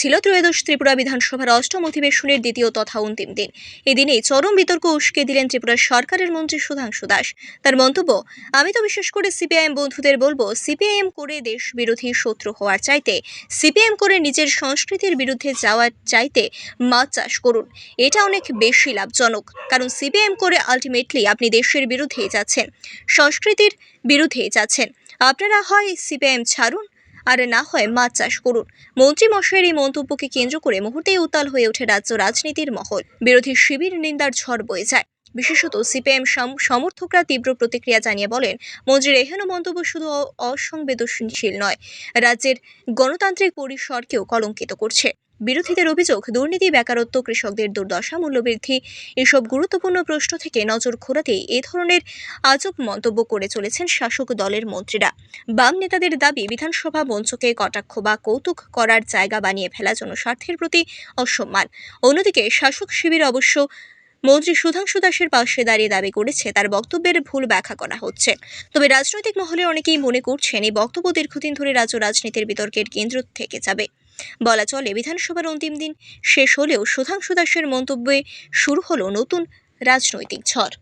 ছিল ত্রয়োদশ ত্রিপুরা বিধানসভার অষ্টম অধিবেশনের দ্বিতীয় তথা অন্তিম দিন। এদিনে চরম বিতর্ক উস্কে দিলেন ত্রিপুরা সরকারের মন্ত্রী সুধাংশু দাস। তার মন্তব্য, আমি তো বিশেষ করে সিপিআইএম বন্ধুদের বলবো, সিপিআইএম করে দেশ বিরোধী শত্রু হওয়ার চাইতে সিপিএম করে নিজের সংস্কৃতির বিরুদ্ধে যাওয়ার চাইতে মাছ চাষ করুন। এটা অনেক বেশি লাভজনক, কারণ সিপিএম করে আলটিমেটলি আপনি দেশের বিরুদ্ধেই যাচ্ছেন, সংস্কৃতির বিরুদ্ধেই যাচ্ছেন। আপনারা হয় সিপিআইএম ছাড়ুন, আর না হয় মাছ চাষ করুন। মন্ত্রী মশাইয়ের এই মন্তব্যকে কেন্দ্র করে মুহূর্তেই উত্তাল হয়ে ওঠে রাজ্য রাজনীতির মহল। বিরোধী শিবির নিন্দার ঝড় বয়ে যায়। বিশেষত সিপিএম সমর্থকরা তীব্র প্রতিক্রিয়া জানিয়ে বলেন, মন্ত্রীর এহেন মন্তব্য শুধু অসংবেদনশীল নয়, রাজ্যের গণতান্ত্রিক পরিসরকেও কলঙ্কিত করছে। বিরোধীদের অভিযোগ, দুর্নীতি, বেকারত্ব, কৃষকদের দুর্দশা, মূল্যবৃদ্ধি এসব গুরুত্বপূর্ণ প্রশ্ন থেকে নজর ঘোরাতেই এ ধরনের আজব মন্তব্য করে চলেছেন শাসক দলের মন্ত্রীরা। বাম নেতাদের দাবি, বিধানসভা মঞ্চকে কটাক্ষ বা কৌতুক করার জায়গা বানিয়ে ফেলা জনস্বার্থের প্রতি অসম্মান। অন্যদিকে শাসক শিবির অবশ্য মন্ত্রী সুধাংশু দাসের পাশে দাঁড়িয়ে দাবি করেছে তার বক্তব্যের ভুল ব্যাখ্যা করা হচ্ছে। তবে রাজনৈতিক মহলে অনেকেই মনে করছেন এই বক্তব্য দীর্ঘদিন ধরে রাজ্য রাজনীতির বিতর্কের কেন্দ্র থেকে যাবে। বলা চলে, বিধানসভার অন্তিম দিন শেষ হলেও সুধাংশু দাসের মন্তব্যে শুরু হলো নতুন রাজনৈতিক ঝড়।